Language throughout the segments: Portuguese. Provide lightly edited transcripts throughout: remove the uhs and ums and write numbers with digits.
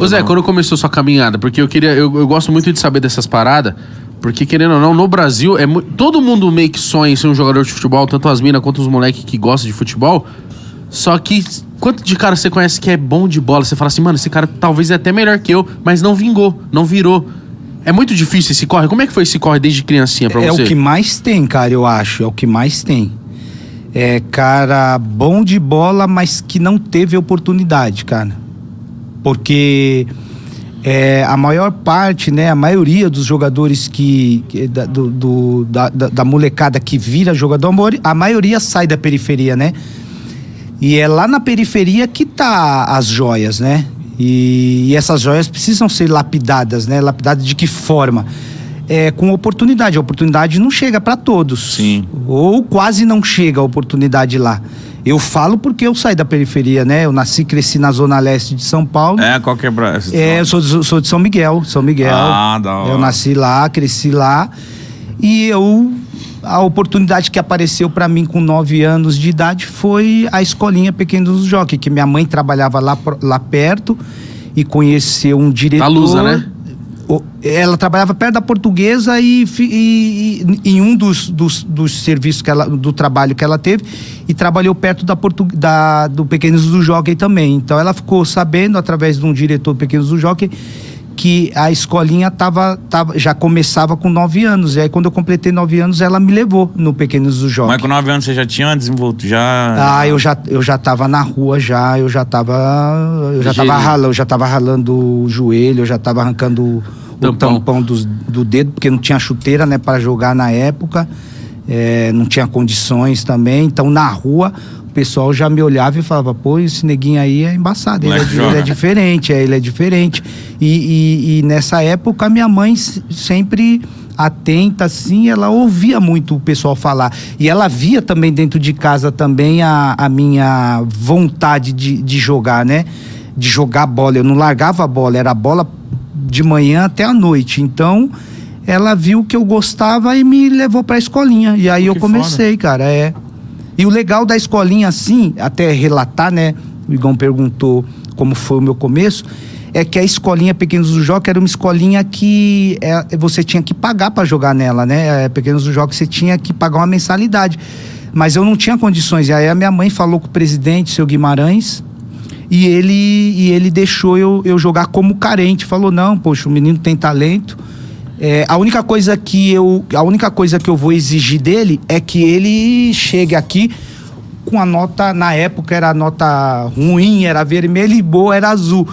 Ô Zé, quando começou sua caminhada? Porque eu gosto muito de saber dessas paradas, porque querendo ou não, no Brasil, todo mundo meio que sonha em ser um jogador de futebol, tanto as minas quanto os moleques que gostam de futebol. Só que, quanto de cara você conhece que é bom de bola? Você fala assim, mano, esse cara talvez é até melhor que eu, mas não vingou, não virou. É muito difícil esse corre. Como é que foi esse corre desde criancinha pra você? É o que mais tem, cara, eu acho. É o que mais tem. É cara bom de bola, mas que não teve oportunidade, cara. Porque a maior parte, né, a maioria dos jogadores da molecada que vira jogador, a maioria sai da periferia, né? E é lá na periferia que tá as joias, né? E essas joias precisam ser lapidadas, né? Lapidadas de que forma? Com oportunidade. A oportunidade não chega para todos. Sim. Ou quase não chega a oportunidade lá. Eu falo porque eu saí da periferia, né? Eu nasci e cresci na Zona Leste de São Paulo. Qual que é? Eu sou de São Miguel. Ah, da hora. Eu nasci lá, cresci lá. E a oportunidade que apareceu para mim com 9 anos de idade foi a escolinha Pequenos do Jockey, que minha mãe trabalhava lá perto e conheceu um diretor. Da Lusa, né? Ela trabalhava perto da Portuguesa e em um dos serviços do trabalho que ela teve, e trabalhou perto do Pequenos do Jockey também. Então ela ficou sabendo, através de um diretor do Pequenos do Jockey, que a escolinha já começava com 9 anos. E aí, quando eu completei 9 anos, ela me levou no Pequenos do Jockey. Mas com 9 anos você já tinha desenvolto? Eu já tava na rua, eu já tava ralando o joelho, eu já tava arrancando o tampão do dedo, porque não tinha chuteira, né, para jogar na época. Não tinha condições também. Então, na rua, o pessoal já me olhava e falava, pô, esse neguinho aí é embaçado, ele é diferente, ele é diferente. E nessa época, minha mãe sempre atenta, assim, ela ouvia muito o pessoal falar. E ela via também dentro de casa também a minha vontade de jogar, né? De jogar bola. Eu não largava a bola, era bola de manhã até a noite. Então, ela viu que eu gostava e me levou pra escolinha. E aí eu comecei, cara, E o legal da escolinha, assim, até relatar, né? O Igão perguntou como foi o meu começo, é que a escolinha Pequenos do Jockey era uma escolinha que você tinha que pagar para jogar nela, né? Pequenos do Jockey você tinha que pagar uma mensalidade. Mas eu não tinha condições. E aí a minha mãe falou com o presidente, seu Guimarães, e ele deixou eu jogar como carente. Falou, não, poxa, o menino tem talento. A única coisa que eu vou exigir dele é que ele chegue aqui com a nota, na época era a nota ruim, era vermelho, e boa era azul.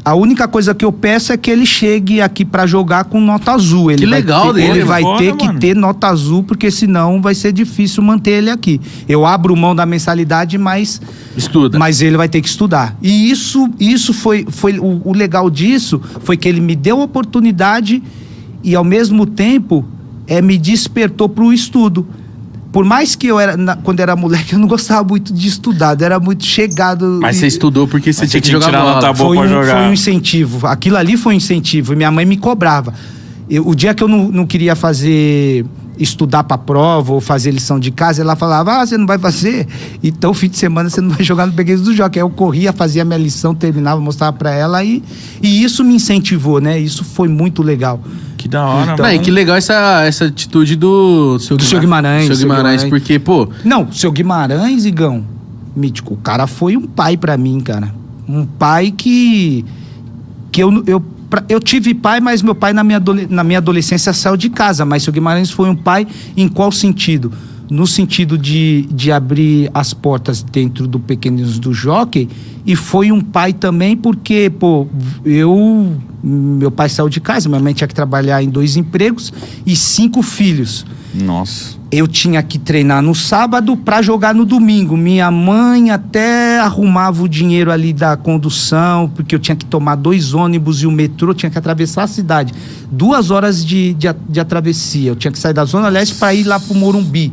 A única coisa que eu peço é que ele chegue aqui pra jogar com nota azul. Ele vai ter que ter nota azul, porque senão vai ser difícil manter ele aqui. Eu abro mão da mensalidade, mas ele vai ter que estudar. E isso foi o legal disso, foi que ele me deu a oportunidade e, ao mesmo tempo, me despertou pro estudo. Por mais que quando era moleque, eu não gostava muito de estudar, eu era muito chegado. Mas você estudou porque você tinha que jogar bola. Foi um incentivo, aquilo ali foi um incentivo, e minha mãe me cobrava. O dia que eu não queria estudar pra prova ou fazer lição de casa, ela falava, você não vai fazer? Então, fim de semana você não vai jogar no Pequenos do Jockey. Aí eu corria, fazia minha lição, terminava, mostrava pra ela, e isso me incentivou, né? Isso foi muito legal. Que da hora, então, mano. Que legal essa atitude do seu Guimarães. Seu Guimarães, porque, pô... Não, seu Guimarães, Igão, mítico, o cara foi um pai pra mim, cara. Um pai que eu tive pai, mas meu pai na minha adolescência saiu de casa. Mas seu Guimarães foi um pai em qual sentido? No sentido de abrir as portas dentro do Pequenos do Jockey, e foi um pai também porque, pô, meu pai saiu de casa, minha mãe tinha que trabalhar em 2 empregos e 5 filhos. Nossa. Eu tinha que treinar no sábado para jogar no domingo. Minha mãe até arrumava o dinheiro ali da condução, porque eu tinha que tomar 2 ônibus e o metrô, tinha que atravessar a cidade. 2 horas de travessia. Eu tinha que sair da Zona Leste para ir lá pro Morumbi.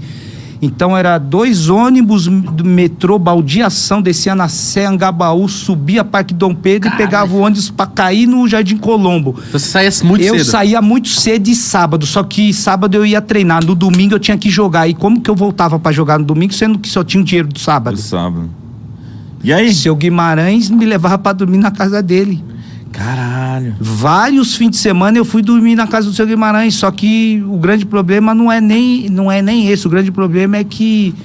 Então era 2 ônibus do metrô, baldeação, descia na Sé Angabaú, subia Parque Dom Pedro. Caramba. E pegava o ônibus pra cair no Jardim Colombo. Então você saía muito cedo? Eu saía muito cedo de sábado, só que sábado eu ia treinar, no domingo eu tinha que jogar. E como que eu voltava pra jogar no domingo, sendo que só tinha o dinheiro do sábado? E aí? Seu Guimarães me levava pra dormir na casa dele. Caralho. Vários fins de semana eu fui dormir na casa do seu Guimarães, só que o grande problema não é nem esse. O grande problema é que,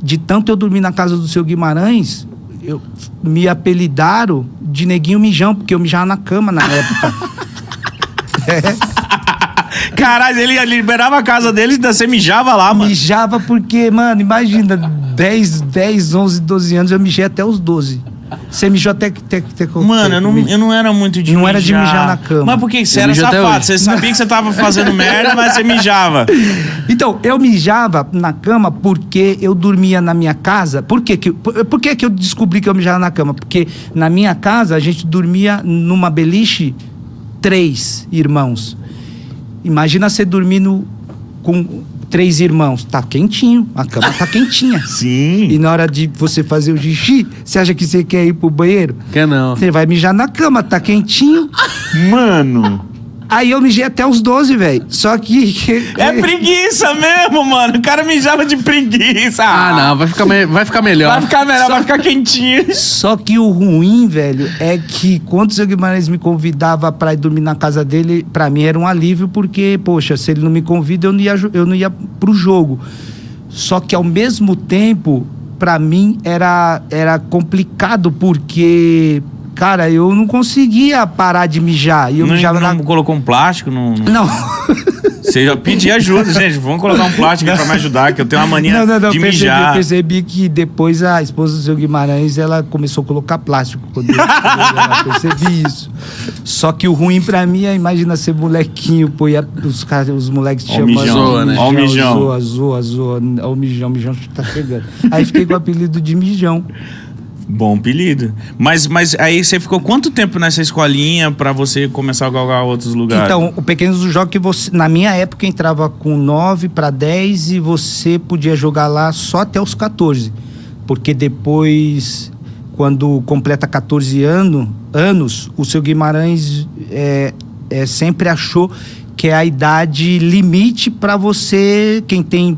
de tanto eu dormir na casa do seu Guimarães, me apelidaram de Neguinho Mijão, porque eu mijava na cama na época. Caralho, ele liberava a casa dele e você mijava lá, mano. Mijava porque, mano, imagina, 10, 11, 12 anos, eu mijei até os 12. Você mijou até Mano, eu não era muito de não mijar. Era de mijar na cama. Mas por que você era safado? Você sabia que você tava fazendo merda, mas você mijava. Então, eu mijava na cama porque eu dormia na minha casa. Por que eu descobri que eu mijava na cama? Porque na minha casa a gente dormia numa beliche 3 irmãos. Imagina você dormindo com 3 irmãos. Tá quentinho, a cama tá quentinha. Sim. E na hora de você fazer o xixi, você acha que você quer ir pro banheiro? Quer não. Você vai mijar na cama, tá quentinho. Mano. Aí eu mijei até os 12, velho. Só que... É preguiça mesmo, mano. O cara mijava de preguiça. Ah, não, vai ficar melhor. Vai ficar melhor, vai ficar quentinho. Só que o ruim, velho, é que quando o seu Guimarães me convidava pra ir dormir na casa dele, pra mim era um alívio, porque, poxa, se ele não me convida, eu não ia pro jogo. Só que ao mesmo tempo, pra mim era complicado, porque... Cara, eu não conseguia parar de mijar. E eu mijava não colocou um plástico? Não. Você já pediu ajuda, gente. Vamos colocar um plástico aqui pra me ajudar, que eu tenho uma mania de mijar. Eu percebi que depois a esposa do seu Guimarães, ela começou a colocar plástico. Quando eu percebi isso. Só que o ruim pra mim é, imagina ser molequinho, pô, os moleques te chamando. Mijão, né? Ó o mijão. Zoa. Ó o mijão tá chegando. Aí fiquei com o apelido de Mijão. Bom apelido. Mas aí você ficou quanto tempo nessa escolinha pra você começar a galgar outros lugares? Então, o Pequenos do Jockey, na minha época, entrava com 9 para 10 e você podia jogar lá só até os 14. Porque depois, quando completa 14 anos, o seu Guimarães sempre achou que é a idade limite para você, quem tem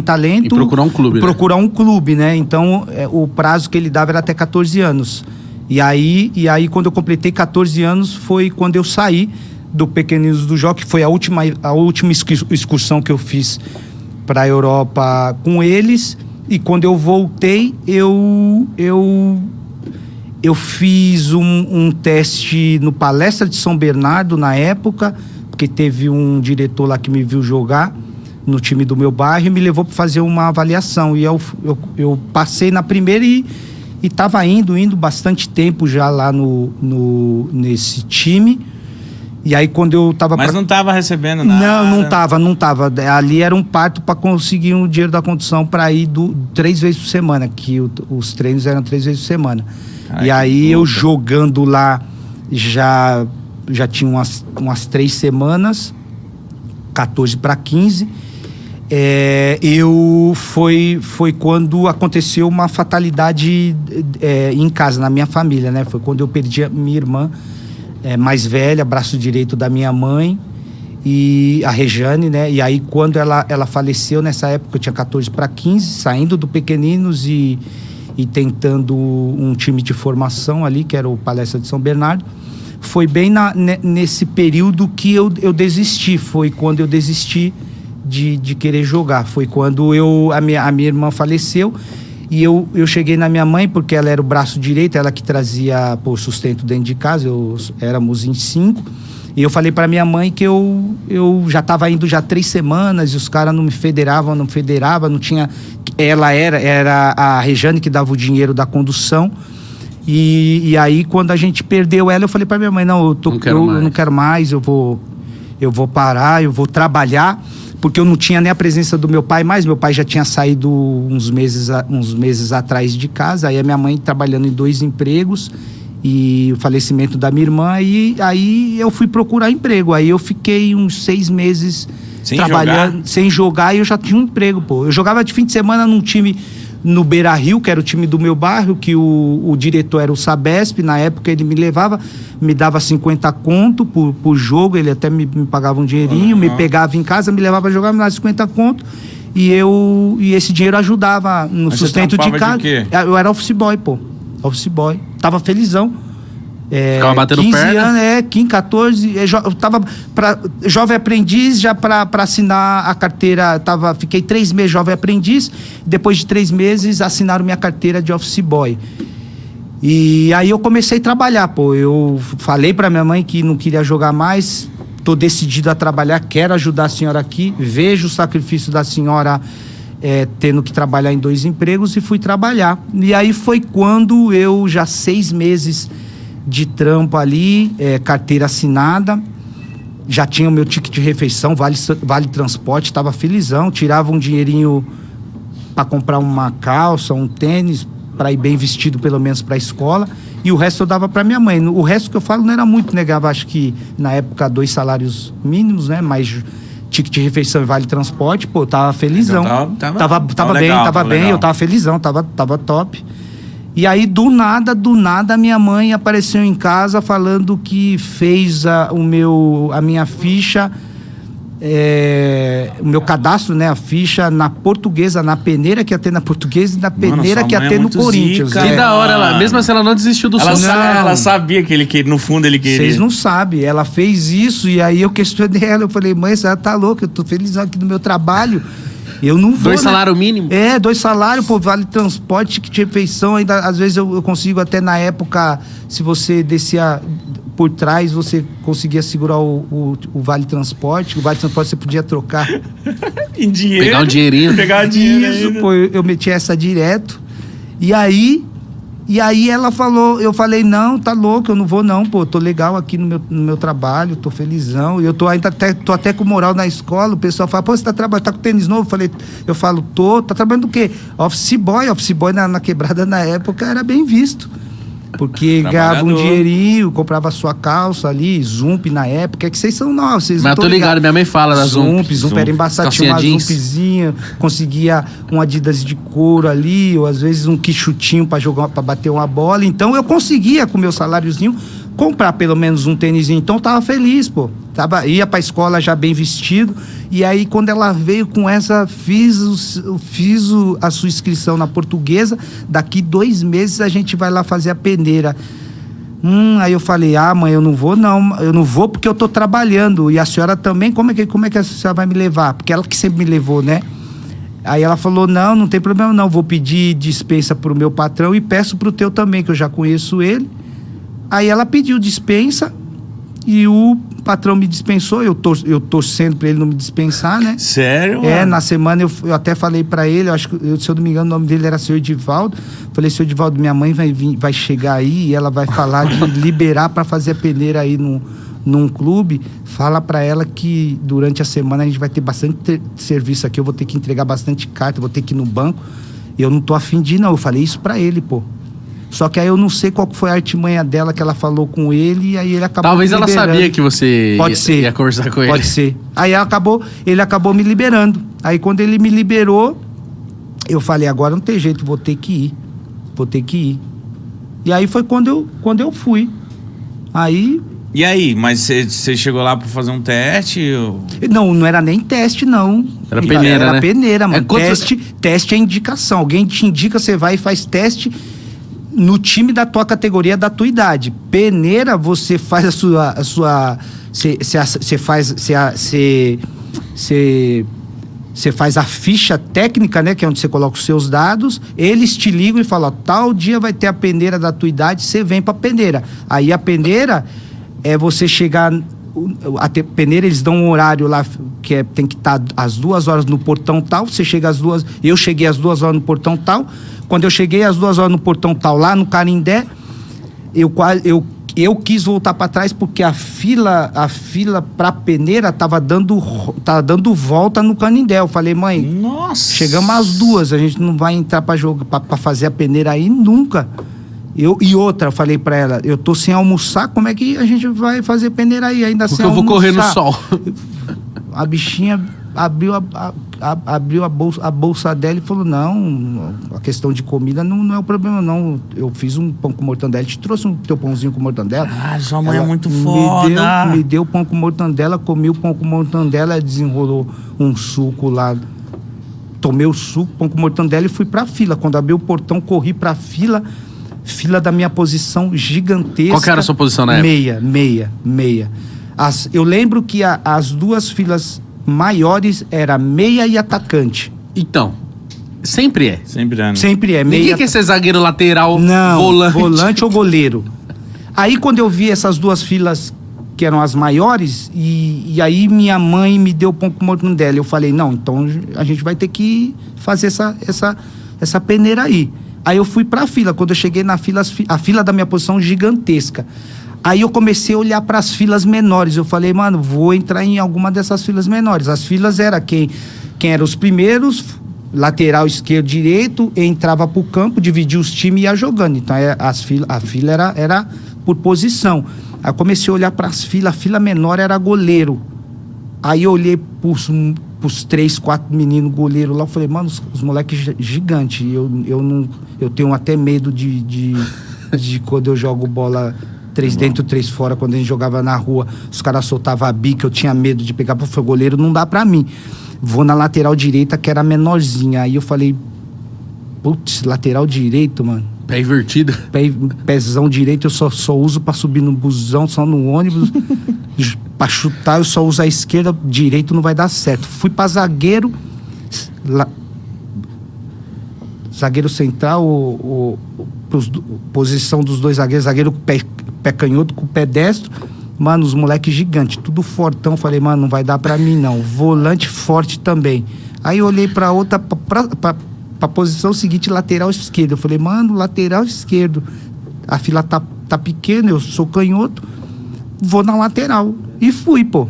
talento... E procurar um clube, procurar um clube, né? Então, o prazo que ele dava era até 14 anos. E aí, quando eu completei 14 anos, foi quando eu saí do Pequeninos do Jockey, foi a última excursão que eu fiz para a Europa com eles. E quando eu voltei, eu fiz um teste no Palestra de São Bernardo, na época... porque teve um diretor lá que me viu jogar no time do meu bairro e me levou para fazer uma avaliação. E eu passei na primeira e estava indo bastante tempo já lá nesse time. E aí quando eu estava... Mas não estava recebendo nada? Não tava. Ali era um parto para conseguir um dinheiro da condução para ir 3 vezes por semana, que os treinos eram 3 vezes por semana. Ai, e aí eu jogando lá já tinha umas 3 semanas, 14 para 15. Foi quando aconteceu uma fatalidade em casa, na minha família, né? Foi quando eu perdi a minha irmã mais velha, braço direito da minha mãe, e a Rejane, né? E aí quando ela faleceu, nessa época eu tinha 14 para 15, saindo do Pequeninos e tentando um time de formação ali, que era o Palestra de São Bernardo. Foi bem nesse período que eu desisti. Foi quando eu desisti de querer jogar. Foi quando a minha irmã faleceu e eu cheguei na minha mãe, porque ela era o braço direito, ela que trazia o sustento dentro de casa. Éramos em 5. E eu falei para minha mãe que eu já estava indo já 3 semanas e os caras não me federavam, não tinha... Ela era a Rejane que dava o dinheiro da condução. E aí, quando a gente perdeu ela, eu falei pra minha mãe, não quero mais, eu vou parar, eu vou trabalhar, porque eu não tinha nem a presença do meu pai mais. Meu pai já tinha saído uns meses atrás de casa, aí a minha mãe trabalhando em 2 empregos, e o falecimento da minha irmã, e aí eu fui procurar emprego. Aí eu fiquei uns 6 meses trabalhando, sem jogar, e eu já tinha um emprego, pô. Eu jogava de fim de semana num time... no Beira Rio, que era o time do meu bairro, que o diretor era o Sabesp. Na época ele me levava, me dava 50 conto por jogo, ele até me pagava um dinheirinho, me pegava em casa, me levava a jogar, me dava 50 conto, e esse dinheiro ajudava no sustento de casa. De quê? Eu era office boy, pô. Office boy. Tava felizão. Ficava batendo 15 perna? anos, 15, 14. Eu tava pra jovem aprendiz, já pra assinar a carteira. Fiquei 3 meses jovem aprendiz. Depois de 3 meses, assinaram minha carteira de office boy. E aí eu comecei a trabalhar, pô. Eu falei pra minha mãe que não queria jogar mais. Tô decidido a trabalhar, quero ajudar a senhora aqui. Vejo o sacrifício da senhora tendo que trabalhar em 2 empregos e fui trabalhar. E aí foi quando eu, já 6 meses de trampo ali, carteira assinada, já tinha o meu ticket de refeição, vale transporte, tava felizão, tirava um dinheirinho para comprar uma calça, um tênis, para ir bem vestido pelo menos para a escola, e o resto eu dava para minha mãe. O resto que eu falo não era muito, negava, acho que na época 2 salários mínimos, né, mais ticket de refeição e vale transporte, pô, eu tava felizão. Então, tava bem, eu tava felizão, tava top. E aí, do nada, minha mãe apareceu em casa falando que fez a minha ficha, o meu cadastro, né? A ficha na Portuguesa, na peneira que ia ter na Portuguesa e na peneira que ia ter no Corinthians. Que da hora, mesmo assim ela não desistiu do sonho. Ela sabia que no fundo ele queria. Vocês não sabem, ela fez isso e aí eu questionei ela, eu falei, mãe, você tá louca, eu tô feliz aqui no meu trabalho. Eu não vou. 2 salários mínimos? 2 salários, pô, vale transporte, ticket de refeição, ainda às vezes eu consigo até na época, se você descia por trás, você conseguia segurar o vale transporte, o vale transporte você podia trocar em dinheiro. Pegar um dinheirinho. Isso, pô, eu metia essa direto. E aí ela falou, eu falei, não, tá louco, eu não vou não, pô, tô legal aqui no meu trabalho, tô felizão, e eu tô até com moral na escola, o pessoal fala, pô, você tá com tênis novo? Eu falo, tá trabalhando do quê? Office boy na quebrada na época era bem visto, porque ganhava um dinheirinho, comprava sua calça ali, Zump na época, é que vocês são novos, vocês não tô ligado, minha mãe fala da Zump. Zump era embaçado, tinha uma Zumpzinha, conseguia um Adidas de couro ali, ou às vezes um quichutinho pra bater uma bola, então eu conseguia com o meu saláriozinho comprar pelo menos um tênisinho, então eu tava feliz, pô. Ia pra escola já bem vestido, e aí quando ela veio com essa, fiz a sua inscrição na Portuguesa, daqui 2 meses a gente vai lá fazer a peneira. Aí eu falei, mãe, eu não vou porque eu tô trabalhando, e a senhora também, como é que a senhora vai me levar? Porque ela que sempre me levou, né? Aí ela falou, não tem problema não, vou pedir dispensa pro meu patrão e peço pro teu também, que eu já conheço ele. Aí ela pediu dispensa e o patrão me dispensou, eu torcendo pra ele não me dispensar, né? Sério? Na semana eu até falei pra ele, acho que, se eu não me engano, o nome dele era Sr. Edivaldo. Falei, Sr. Edivaldo, minha mãe vai chegar aí e ela vai falar de liberar pra fazer a peneira aí num clube. Fala pra ela que durante a semana a gente vai ter bastante serviço aqui, eu vou ter que entregar bastante carta, vou ter que ir no banco. Eu não tô afim de ir, não. Eu falei isso pra ele, pô. Só que aí eu não sei qual foi a artimanha dela que ela falou com ele, e aí ele acabou Talvez me liberando. Ela sabia que você ia conversar com ele. Pode ser. Aí ele acabou me liberando. Aí quando ele me liberou, eu falei, agora não tem jeito, vou ter que ir. E aí foi quando eu fui. Aí... E aí, mas você chegou lá pra fazer um teste? Ou... Não era nem teste, não. Era peneira, Era né? peneira, mano. Teste é indicação. Alguém te indica, você vai e faz teste no time da tua categoria, da tua idade. Peneira, você faz você faz a ficha técnica, né, que é onde você coloca os seus dados, eles te ligam e falam, tal dia vai ter a peneira da tua idade, você vem pra peneira. Aí a peneira é você chegar... A peneira, eles dão um horário lá que tem que estar às 2 horas no portão tal, você chega às 2, eu cheguei às 2 horas no portão tal. Quando eu cheguei às 2 horas no portão tal, lá no Canindé, eu quis voltar para trás porque a fila pra peneira tava dando volta no Canindé. Eu falei, mãe, nossa, chegamos às 2, a gente não vai entrar para fazer a peneira aí nunca. E outra, eu falei pra ela, eu tô sem almoçar, como é que a gente vai fazer peneira aí ainda sem almoçar? Porque eu vou correr no sol. A bichinha abriu a bolsa dela e falou, não, a questão de comida não é o problema, não. Eu fiz um pão com mortandela, te trouxe um teu pãozinho com mortandela. Sua mãe é muito foda. Me deu pão com mortandela, comi o pão com mortandela, desenrolou um suco lá. Tomei o suco, pão com mortandela e fui pra fila. Quando abri o portão, corri pra fila. fila da minha posição gigantesca. Qual que era a sua posição na época? Meia. Eu lembro que as duas filas maiores era meia e atacante. Então, sempre é. Sempre é, né? Sempre é. Ninguém quer ser zagueiro lateral, não, volante. Volante ou goleiro. Aí quando eu vi essas duas filas que eram as maiores, e aí minha mãe me deu o ponto morto dela. Eu falei, não, então a gente vai ter que fazer essa peneira aí. Aí eu fui pra fila. Quando eu cheguei na fila, a fila da minha posição gigantesca. Aí eu comecei a olhar para as filas menores. Eu falei, mano, vou entrar em alguma dessas filas menores. As filas era quem eram os primeiros, lateral esquerdo, direito, entrava pro campo, dividia os times e ia jogando. Então a fila era por posição. Aí eu comecei a olhar para as filas. A fila menor era goleiro. Aí eu olhei pros 3, 4 meninos goleiros lá. Eu falei, mano, os moleques gigantes. Eu tenho até medo de quando eu jogo bola 3 dentro, 3 fora, quando a gente jogava na rua, os caras soltavam a bica, eu tinha medo de pegar, porque o goleiro não dá pra mim. Vou na lateral direita, que era menorzinha. Aí eu falei, putz, lateral direito, mano. Pé invertido. Pézão direito eu só uso pra subir no busão, só no ônibus. Pra chutar eu só uso a esquerda, direito não vai dar certo. Fui pra zagueiro, zagueiro central, posição dos dois zagueiros, zagueiro com pé canhoto, com o pé destro. Mano, os moleques gigantes, tudo fortão. Falei, mano, não vai dar pra mim não. Volante forte também. Aí eu olhei pra outra, pra posição seguinte, lateral esquerdo. Eu falei, mano, lateral esquerdo. A fila tá pequena, eu sou canhoto. Vou na lateral. E fui, pô.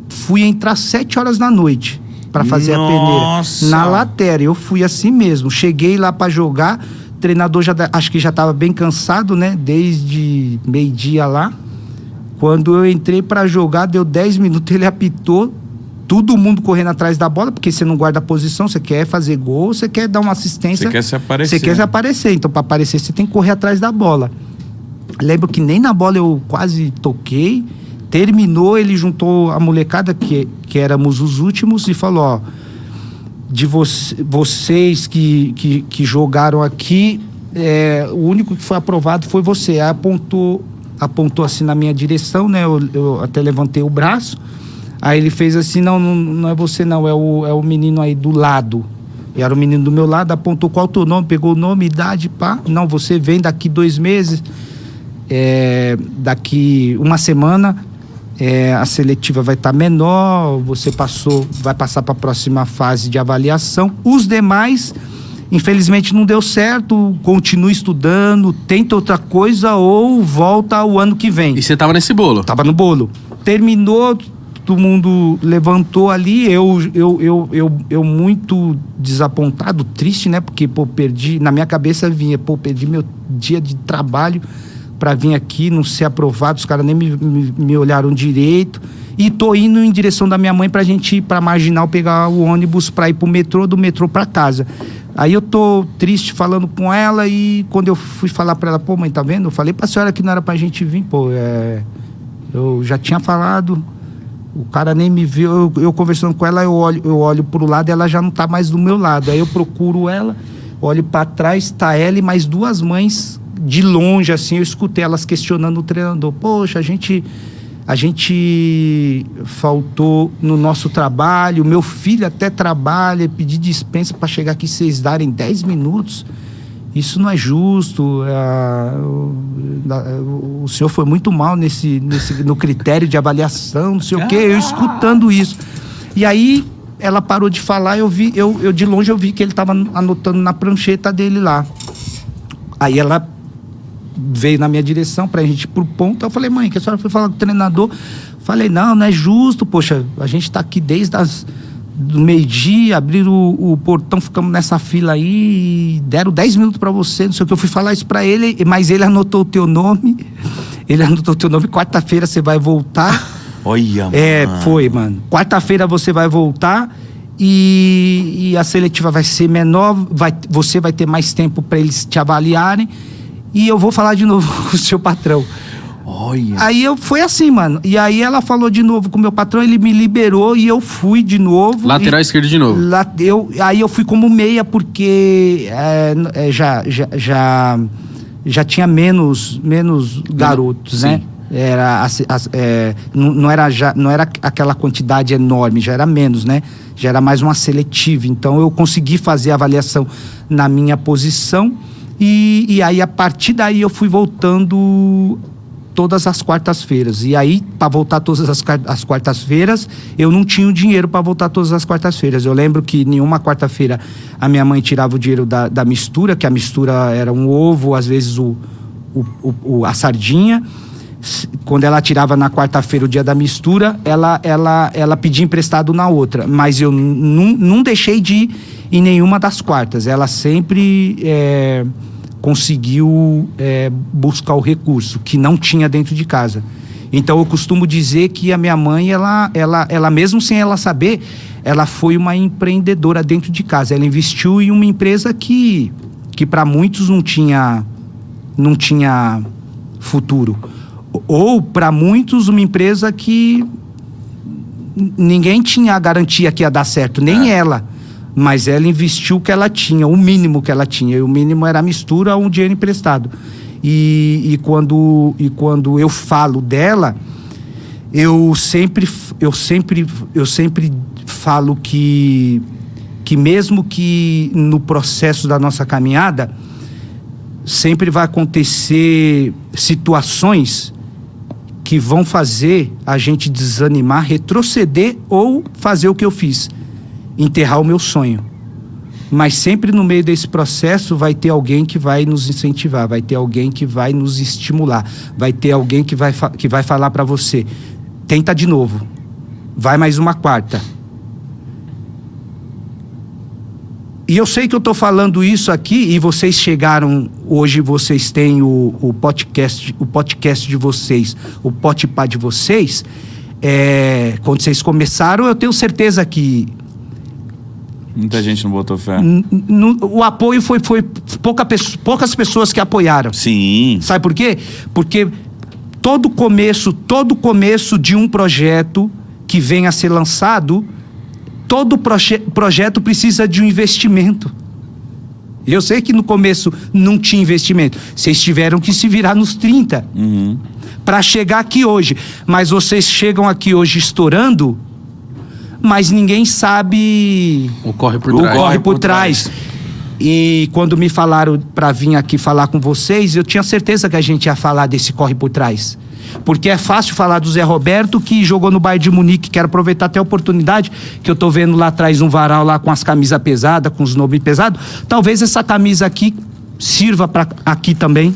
Fui entrar 7 horas da noite pra fazer a peneira. Na lateral, eu fui assim mesmo. Cheguei lá pra jogar. O treinador acho que já tava bem cansado, né? Desde meio-dia lá. Quando eu entrei pra jogar, deu 10 minutos, ele apitou. Todo mundo correndo atrás da bola, porque você não guarda a posição, você quer fazer gol, você quer dar uma assistência. Você quer se aparecer. Você quer se aparecer. Então, pra aparecer, você tem que correr atrás da bola. Lembro que nem na bola eu quase toquei. Terminou, ele juntou a molecada, que éramos os últimos, e falou, ó, de vocês que jogaram aqui, o único que foi aprovado foi você. Aí apontou assim na minha direção, né? Eu até levantei o braço. Aí ele fez assim, não é você não, é o menino aí do lado. E era o menino do meu lado, apontou qual o teu nome, pegou o nome, idade, pá. Não, você vem daqui 2 meses, daqui 1 semana, a seletiva vai estar menor, você vai passar para a próxima fase de avaliação. Os demais, infelizmente não deu certo, continua estudando, tenta outra coisa ou volta o ano que vem. E você tava nesse bolo? Tava no bolo. Terminou, todo mundo levantou ali, eu muito desapontado, triste, né? Porque, perdi, na minha cabeça vinha, perdi meu dia de trabalho pra vir aqui, não ser aprovado, os caras nem me olharam direito. E tô indo em direção da minha mãe pra gente ir pra Marginal, pegar o ônibus pra ir pro metrô, do metrô pra casa. Aí eu tô triste falando com ela, e quando eu fui falar pra ela, mãe, tá vendo? Eu falei pra senhora que não era pra gente vir, eu já tinha falado, o cara nem me viu, eu conversando com ela, eu olho pro lado e ela já não tá mais do meu lado. Aí eu procuro ela, olho pra trás, tá ela e mais 2 mães de longe, assim, eu escutei elas questionando o treinador. Poxa, a gente faltou no nosso trabalho, meu filho até trabalha, pedi dispensa para chegar aqui, vocês darem 10 minutos. Isso não é justo. O senhor foi muito mal no critério de avaliação, não sei o quê. Eu escutando isso. E aí ela parou de falar, eu de longe eu vi que ele estava anotando na prancheta dele lá. Aí ela veio na minha direção pra gente ir pro ponto. Eu falei, mãe, que a senhora foi falar com o treinador? Falei, não é justo, poxa, a gente tá aqui desde do meio-dia, abriram o portão, ficamos nessa fila aí, deram 10 minutos pra você, não sei o que. Eu fui falar isso pra ele, mas ele anotou o teu nome. Quarta-feira você vai voltar. Olha, mano. Foi, mano. Quarta-feira você vai voltar e a seletiva vai ser menor, você vai ter mais tempo pra eles te avaliarem. E eu vou falar de novo com o seu patrão. Olha. Aí foi assim, mano. E aí ela falou de novo com o meu patrão, ele me liberou e eu fui de novo. Lateral esquerdo de novo. Aí eu fui como meia, porque já tinha menos garotos, né? Não era aquela quantidade enorme, já era menos, né? Já era mais uma seletiva. Então eu consegui fazer a avaliação na minha posição e aí a partir daí eu fui voltando todas as quartas-feiras. E aí, para voltar todas as quartas-feiras, eu não tinha o dinheiro para voltar todas as quartas-feiras. Eu lembro que nenhuma quarta-feira a minha mãe tirava o dinheiro da mistura, que a mistura era um ovo, às vezes a sardinha. Quando ela tirava na quarta-feira o dia da mistura, ela pedia emprestado na outra. Mas eu não deixei de ir em nenhuma das quartas. Ela sempre conseguiu buscar o recurso que não tinha dentro de casa. Então eu costumo dizer que a minha mãe, ela mesmo sem ela saber, ela foi uma empreendedora dentro de casa. Ela investiu em uma empresa que para muitos não tinha futuro. Ou para muitos uma empresa que ninguém tinha a garantia que ia dar certo, nem ela. Mas ela investiu o que ela tinha, o mínimo que ela tinha. E o mínimo era a mistura ou um dinheiro emprestado. E quando eu falo dela, eu sempre falo que mesmo que no processo da nossa caminhada, sempre vai acontecer situações que vão fazer a gente desanimar, retroceder ou fazer o que eu fiz. Enterrar o meu sonho. Mas sempre no meio desse processo vai ter alguém que vai nos incentivar, vai ter alguém que vai nos estimular, vai ter alguém que vai falar para você: tenta de novo, vai mais uma quarta. E eu sei que eu estou falando isso aqui e vocês chegaram, hoje vocês têm o podcast de vocês, o Potipá de vocês. Quando vocês começaram, eu tenho certeza que muita gente não botou fé. O apoio foi poucas pessoas que apoiaram. Sim. Sabe por quê? Porque todo começo de um projeto que venha a ser lançado, todo projeto precisa de um investimento. Eu sei que no começo não tinha investimento. Vocês tiveram que se virar nos 30 para chegar aqui hoje. Mas vocês chegam aqui hoje estourando, mas ninguém sabe o corre por trás. E quando me falaram para vir aqui falar com vocês, eu tinha certeza que a gente ia falar desse corre por trás. Porque é fácil falar do Zé Roberto, que jogou no Bayern de Munique. Quero aproveitar até a oportunidade, que eu tô vendo lá atrás um varal lá com as camisas pesadas, com os nomes pesados. Talvez essa camisa aqui sirva para aqui também.